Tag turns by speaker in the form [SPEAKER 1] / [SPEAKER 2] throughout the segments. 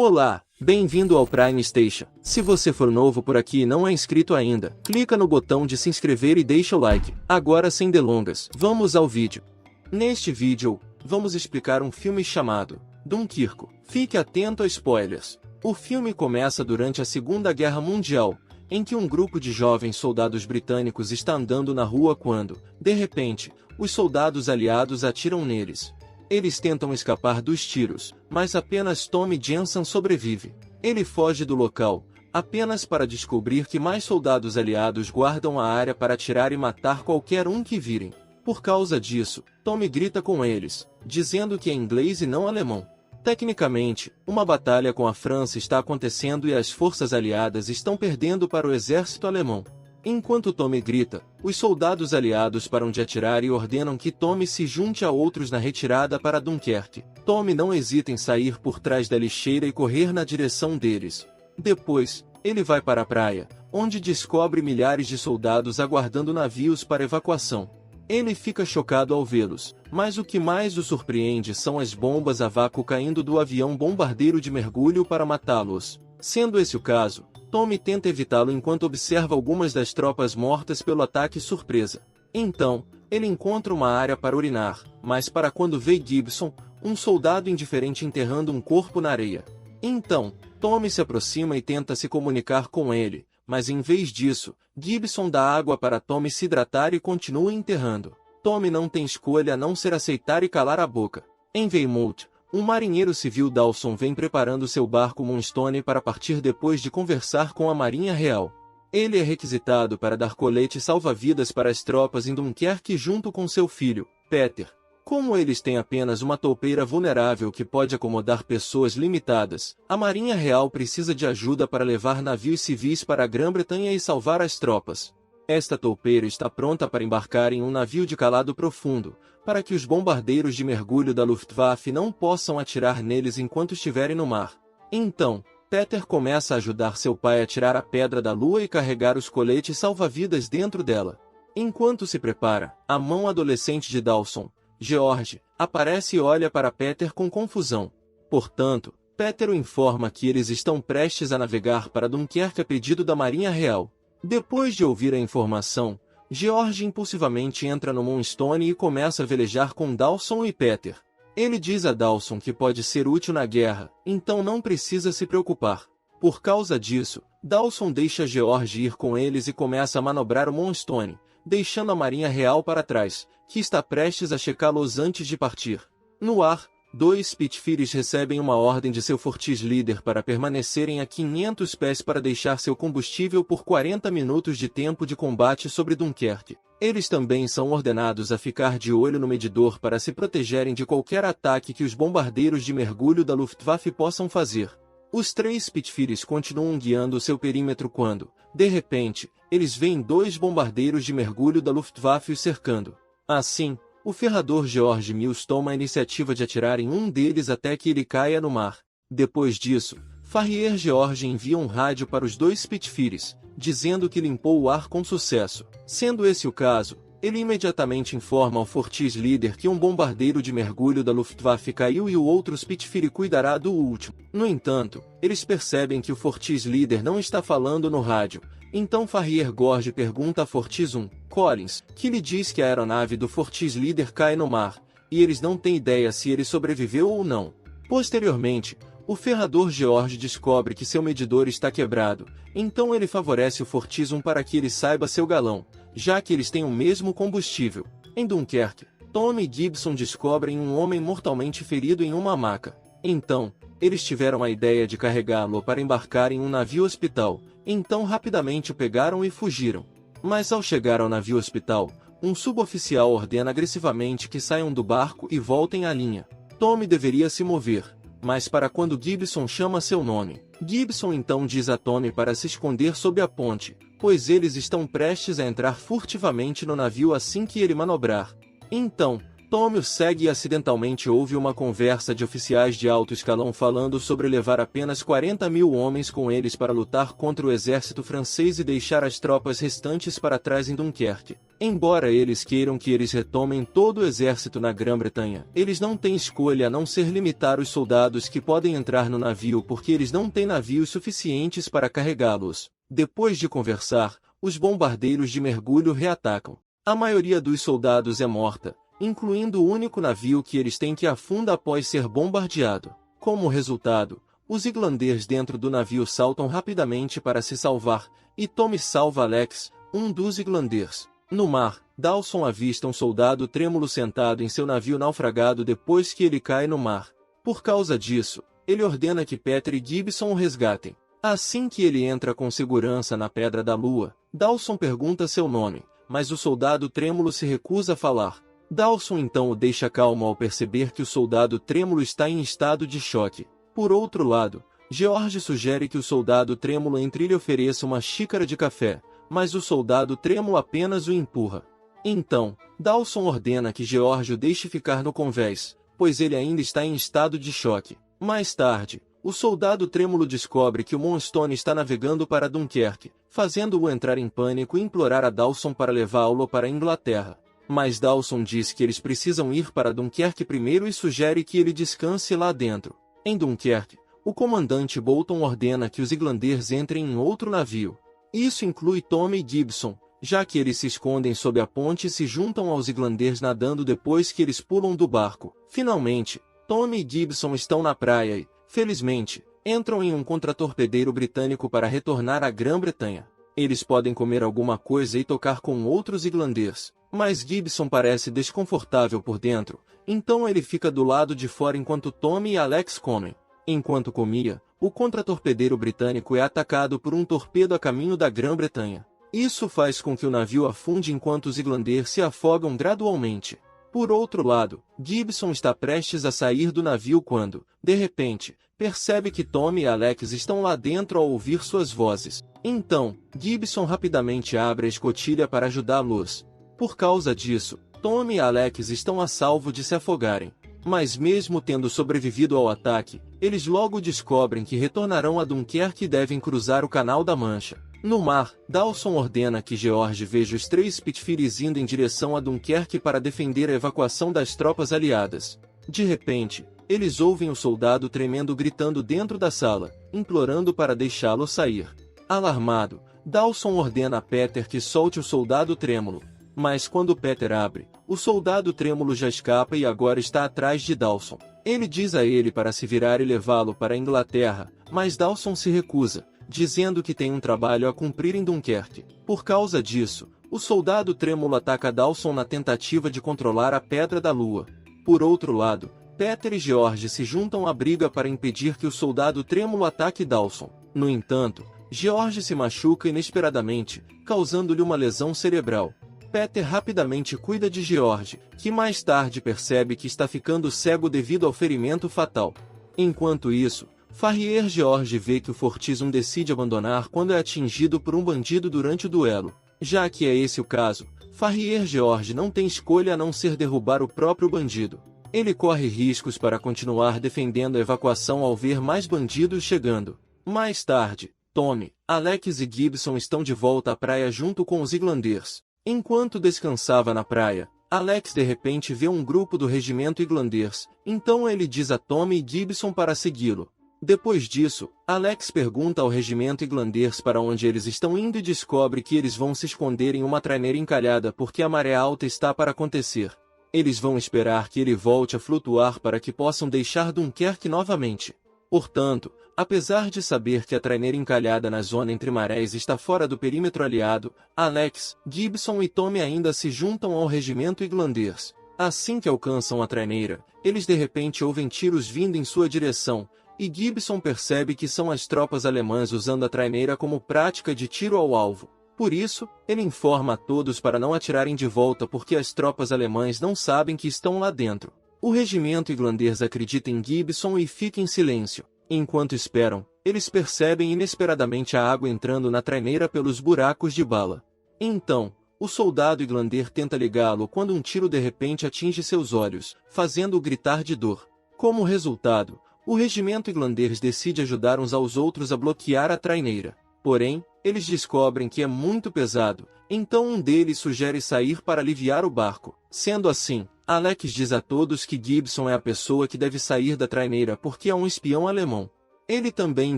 [SPEAKER 1] Olá, bem-vindo ao Prime Station. Se você for novo por aqui e não é inscrito ainda, clica no botão de se inscrever e deixa o like. Agora sem delongas, vamos ao vídeo. Neste vídeo, vamos explicar um filme chamado Dunkirk. Fique atento a spoilers. O filme começa durante a Segunda Guerra Mundial, em que um grupo de jovens soldados britânicos está andando na rua quando, de repente, os soldados aliados atiram neles. Eles tentam escapar dos tiros, mas apenas Tommy Jensen sobrevive. Ele foge do local, apenas para descobrir que mais soldados aliados guardam a área para atirar e matar qualquer um que virem. Por causa disso, Tommy grita com eles, dizendo que é inglês e não alemão. Tecnicamente, uma batalha com a França está acontecendo e as forças aliadas estão perdendo para o exército alemão. Enquanto Tommy grita, os soldados aliados param de atirar e ordenam que Tommy se junte a outros na retirada para Dunkerque. Tommy não hesita em sair por trás da lixeira e correr na direção deles. Depois, ele vai para a praia, onde descobre milhares de soldados aguardando navios para evacuação. Ele fica chocado ao vê-los, mas o que mais o surpreende são as bombas a vácuo caindo do avião bombardeiro de mergulho para matá-los. Sendo esse o caso, Tommy tenta evitá-lo enquanto observa algumas das tropas mortas pelo ataque surpresa. Então, ele encontra uma área para urinar, mas para quando vê Gibson, um soldado indiferente enterrando um corpo na areia. Então, Tommy se aproxima e tenta se comunicar com ele, mas em vez disso, Gibson dá água para Tommy se hidratar e continua enterrando. Tommy não tem escolha a não ser aceitar e calar a boca. Em Weymouth, um marinheiro civil Dawson vem preparando seu barco Moonstone para partir depois de conversar com a Marinha Real. Ele é requisitado para dar colete salva-vidas para as tropas em Dunkerque junto com seu filho, Peter. Como eles têm apenas uma toupeira vulnerável que pode acomodar pessoas limitadas, a Marinha Real precisa de ajuda para levar navios civis para a Grã-Bretanha e salvar as tropas. Esta toupeira está pronta para embarcar em um navio de calado profundo, para que os bombardeiros de mergulho da Luftwaffe não possam atirar neles enquanto estiverem no mar. Então, Peter começa a ajudar seu pai a tirar a pedra da lua e carregar os coletes salva-vidas dentro dela. Enquanto se prepara, a mão adolescente de Dawson, George, aparece e olha para Peter com confusão. Portanto, Peter o informa que eles estão prestes a navegar para Dunkerque a pedido da Marinha Real. Depois de ouvir a informação, George impulsivamente entra no Moonstone e começa a velejar com Dawson e Peter. Ele diz a Dawson que pode ser útil na guerra, então não precisa se preocupar. Por causa disso, Dawson deixa George ir com eles e começa a manobrar o Moonstone, deixando a Marinha Real para trás, que está prestes a checá-los antes de partir. No ar, 2 Spitfires recebem uma ordem de seu Fortis Leader para permanecerem a 500 pés para deixar seu combustível por 40 minutos de tempo de combate sobre Dunkerque. Eles também são ordenados a ficar de olho no medidor para se protegerem de qualquer ataque que os bombardeiros de mergulho da Luftwaffe possam fazer. Os 3 Spitfires continuam guiando seu perímetro quando, de repente, eles veem 2 bombardeiros de mergulho da Luftwaffe os cercando. Assim, o ferrador George Mills toma a iniciativa de atirar em um deles até que ele caia no mar. Depois disso, Farrier George envia um rádio para os 2 Spitfires, dizendo que limpou o ar com sucesso. Sendo esse o caso, ele imediatamente informa ao Fortis Leader que um bombardeiro de mergulho da Luftwaffe caiu e o outro Spitfire cuidará do último. No entanto, eles percebem que o Fortis Leader não está falando no rádio. Então Farrier George pergunta a Fortis 1, Collins, que lhe diz que a aeronave do Fortis Leader cai no mar, e eles não têm ideia se ele sobreviveu ou não. Posteriormente, o ferrador George descobre que seu medidor está quebrado, então ele favorece o Fortis 1 para que ele saiba seu galão, já que eles têm o mesmo combustível. Em Dunkerque, Tommy e Gibson descobrem um homem mortalmente ferido em uma maca. Então, eles tiveram a ideia de carregá-lo para embarcar em um navio-hospital, então rapidamente o pegaram e fugiram. Mas ao chegar ao navio-hospital, um suboficial ordena agressivamente que saiam do barco e voltem à linha. Tommy deveria se mover, mas para quando Gibson chama seu nome. Gibson então diz a Tommy para se esconder sob a ponte, pois eles estão prestes a entrar furtivamente no navio assim que ele manobrar. Então, Tommy o segue e acidentalmente ouve uma conversa de oficiais de alto escalão falando sobre levar apenas 40.000 homens com eles para lutar contra o exército francês e deixar as tropas restantes para trás em Dunkerque. Embora eles queiram que eles retomem todo o exército na Grã-Bretanha, eles não têm escolha a não ser limitar os soldados que podem entrar no navio porque eles não têm navios suficientes para carregá-los. Depois de conversar, os bombardeiros de mergulho reatacam. A maioria dos soldados é morta, incluindo o único navio que eles têm que afunda após ser bombardeado. Como resultado, os irlandeses dentro do navio saltam rapidamente para se salvar, e Tommy salva Alex, um dos irlandeses. No mar, Dawson avista um soldado trêmulo sentado em seu navio naufragado depois que ele cai no mar. Por causa disso, ele ordena que Peter e Gibson o resgatem. Assim que ele entra com segurança na Pedra da Lua, Dawson pergunta seu nome, mas o soldado trêmulo se recusa a falar. Dawson então o deixa calmo ao perceber que o soldado trêmulo está em estado de choque. Por outro lado, George sugere que o soldado trêmulo entre lhe ofereça uma xícara de café, mas o soldado trêmulo apenas o empurra. Então, Dawson ordena que George o deixe ficar no convés, pois ele ainda está em estado de choque. Mais tarde, o soldado trêmulo descobre que o Moonstone está navegando para Dunkerque, fazendo-o entrar em pânico e implorar a Dawson para levá-lo para a Inglaterra. Mas Dawson diz que eles precisam ir para Dunkerque primeiro e sugere que ele descanse lá dentro. Em Dunkerque, o comandante Bolton ordena que os irlandeses entrem em outro navio. Isso inclui Tommy e Gibson, já que eles se escondem sob a ponte e se juntam aos irlandeses nadando depois que eles pulam do barco. Finalmente, Tommy e Gibson estão na praia e, felizmente, entram em um contratorpedeiro britânico para retornar à Grã-Bretanha. Eles podem comer alguma coisa e tocar com outros irlandeses, mas Gibson parece desconfortável por dentro, então ele fica do lado de fora enquanto Tommy e Alex comem. Enquanto comia, o contratorpedeiro britânico é atacado por um torpedo a caminho da Grã-Bretanha. Isso faz com que o navio afunde enquanto os irlandeses se afogam gradualmente. Por outro lado, Gibson está prestes a sair do navio quando, de repente, percebe que Tommy e Alex estão lá dentro ao ouvir suas vozes. Então, Gibson rapidamente abre a escotilha para ajudá-los. Por causa disso, Tommy e Alex estão a salvo de se afogarem. Mas mesmo tendo sobrevivido ao ataque, eles logo descobrem que retornarão a Dunkerque e devem cruzar o Canal da Mancha. No mar, Dawson ordena que George veja os 3 Spitfires indo em direção a Dunkerque para defender a evacuação das tropas aliadas. De repente, eles ouvem o soldado tremendo gritando dentro da sala, implorando para deixá-lo sair. Alarmado, Dawson ordena a Peter que solte o soldado trêmulo. Mas quando Peter abre, o soldado trêmulo já escapa e agora está atrás de Dawson. Ele diz a ele para se virar e levá-lo para a Inglaterra, mas Dawson se recusa, dizendo que tem um trabalho a cumprir em Dunkerque. Por causa disso, o soldado trêmulo ataca Dawson na tentativa de controlar a Pedra da Lua. Por outro lado, Peter e George se juntam à briga para impedir que o soldado trêmulo ataque Dawson. No entanto, George se machuca inesperadamente, causando-lhe uma lesão cerebral. Peter rapidamente cuida de George, que mais tarde percebe que está ficando cego devido ao ferimento fatal. Enquanto isso, Farrier George vê que o Fortizum decide abandonar quando é atingido por um bandido durante o duelo. Já que é esse o caso, Farrier George não tem escolha a não ser derrubar o próprio bandido. Ele corre riscos para continuar defendendo a evacuação ao ver mais bandidos chegando. Mais tarde, Tommy, Alex e Gibson estão de volta à praia junto com os irlandeses. Enquanto descansava na praia, Alex de repente vê um grupo do regimento irlandês, então ele diz a Tommy e Gibson para segui-lo. Depois disso, Alex pergunta ao regimento irlandês para onde eles estão indo e descobre que eles vão se esconder em uma traineira encalhada porque a maré alta está para acontecer. Eles vão esperar que ele volte a flutuar para que possam deixar Dunkerque novamente. Portanto, apesar de saber que a traineira encalhada na zona entre marés está fora do perímetro aliado, Alex, Gibson e Tommy ainda se juntam ao regimento irlandês. Assim que alcançam a traineira, eles de repente ouvem tiros vindo em sua direção, e Gibson percebe que são as tropas alemãs usando a traineira como prática de tiro ao alvo. Por isso, ele informa a todos para não atirarem de volta porque as tropas alemãs não sabem que estão lá dentro. O regimento irlandês acredita em Gibson e fica em silêncio. Enquanto esperam, eles percebem inesperadamente a água entrando na traineira pelos buracos de bala. Então, O soldado Iglander tenta ligá-lo quando um tiro de repente atinge seus olhos, fazendo-o gritar de dor. Como resultado, o regimento Iglanders decide ajudar uns aos outros a bloquear a traineira. Porém, eles descobrem que é muito pesado, então um deles sugere sair para aliviar o barco. Sendo assim, Alex diz a todos que Gibson é a pessoa que deve sair da traineira porque é um espião alemão. Ele também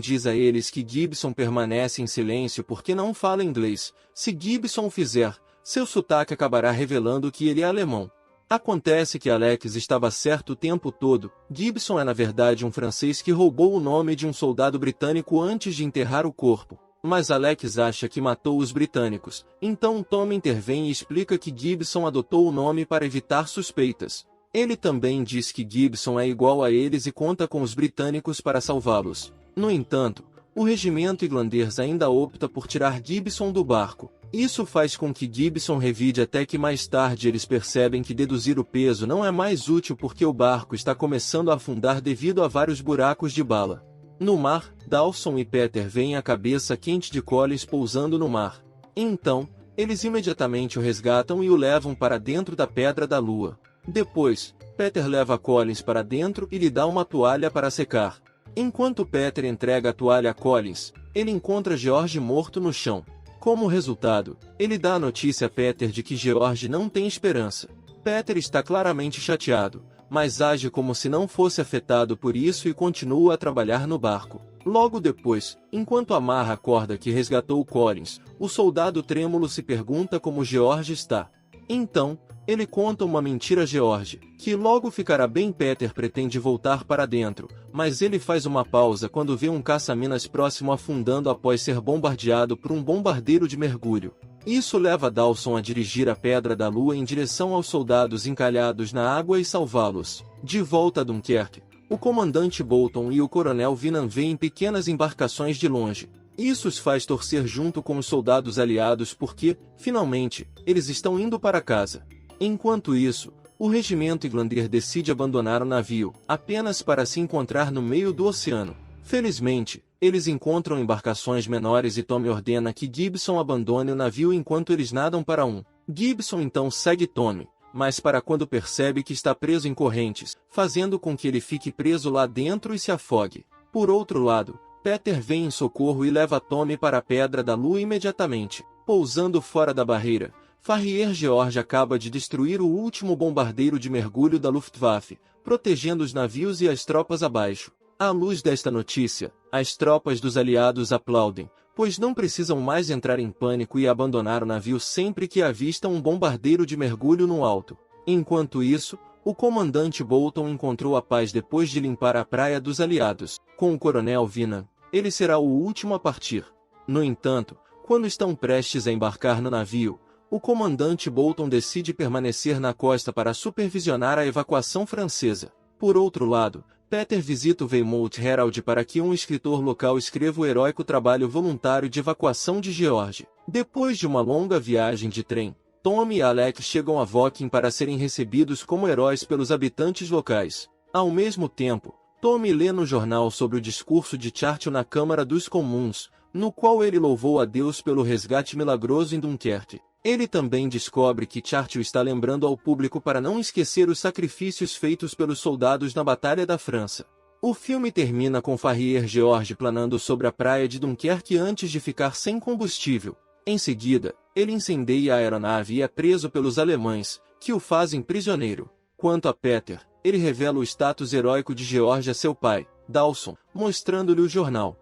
[SPEAKER 1] diz a eles que Gibson permanece em silêncio porque não fala inglês. Se Gibson o fizer, seu sotaque acabará revelando que ele é alemão. Acontece que Alex estava certo o tempo todo. Gibson é na verdade um francês que roubou o nome de um soldado britânico antes de enterrar o corpo. Mas Alex acha que matou os britânicos, então Tom intervém e explica que Gibson adotou o nome para evitar suspeitas. Ele também diz que Gibson é igual a eles e conta com os britânicos para salvá-los. No entanto, o regimento Iglanders ainda opta por tirar Gibson do barco. Isso faz com que Gibson revide até que mais tarde eles percebem que deduzir o peso não é mais útil porque o barco está começando a afundar devido a vários buracos de bala. No mar, Dawson e Peter veem a cabeça quente de Collins pousando no mar. Então, eles imediatamente o resgatam e o levam para dentro da Pedra da Lua. Depois, Peter leva Collins para dentro e lhe dá uma toalha para secar. Enquanto Peter entrega a toalha a Collins, ele encontra George morto no chão. Como resultado, ele dá a notícia a Peter de que George não tem esperança. Peter está claramente chateado, mas age como se não fosse afetado por isso e continua a trabalhar no barco. Logo depois, enquanto amarra a corda que resgatou Collins, o soldado trêmulo se pergunta como George está. Então, ele conta uma mentira a George, que logo ficará bem. Peter pretende voltar para dentro, mas ele faz uma pausa quando vê um caça-minas próximo afundando após ser bombardeado por um bombardeiro de mergulho. Isso leva Dawson a dirigir a Pedra da Lua em direção aos soldados encalhados na água e salvá-los. De volta a Dunkerque, o comandante Bolton e o coronel Vinan veem pequenas embarcações de longe. Isso os faz torcer junto com os soldados aliados porque, finalmente, eles estão indo para casa. Enquanto isso, o regimento Iglander decide abandonar o navio, apenas para se encontrar no meio do oceano. Felizmente, eles encontram embarcações menores e Tommy ordena que Gibson abandone o navio enquanto eles nadam para um. Gibson então segue Tommy, mas para quando percebe que está preso em correntes, fazendo com que ele fique preso lá dentro e se afogue. Por outro lado, Peter vem em socorro e leva Tommy para a Pedra da Lua imediatamente. Pousando fora da barreira, Farrier George acaba de destruir o último bombardeiro de mergulho da Luftwaffe, protegendo os navios e as tropas abaixo. À luz desta notícia, as tropas dos aliados aplaudem, pois não precisam mais entrar em pânico e abandonar o navio sempre que avistam um bombardeiro de mergulho no alto. Enquanto isso, o comandante Bolton encontrou a paz depois de limpar a praia dos aliados. Com o coronel Vinan, ele será o último a partir. No entanto, quando estão prestes a embarcar no navio, o comandante Bolton decide permanecer na costa para supervisionar a evacuação francesa. Por outro lado, Peter visita o Weymouth Herald para que um escritor local escreva o heróico trabalho voluntário de evacuação de George. Depois de uma longa viagem de trem, Tom e Alex chegam a Woking para serem recebidos como heróis pelos habitantes locais. Ao mesmo tempo, Tom lê no jornal sobre o discurso de Churchill na Câmara dos Comuns, no qual ele louvou a Deus pelo resgate milagroso em Dunkerque. Ele também descobre que Churchill está lembrando ao público para não esquecer os sacrifícios feitos pelos soldados na Batalha da França. O filme termina com Farrier George planando sobre a praia de Dunkerque antes de ficar sem combustível. Em seguida, ele incendeia a aeronave e é preso pelos alemães, que o fazem prisioneiro. Quanto a Peter, ele revela o status heróico de George a seu pai, Dawson, mostrando-lhe o jornal.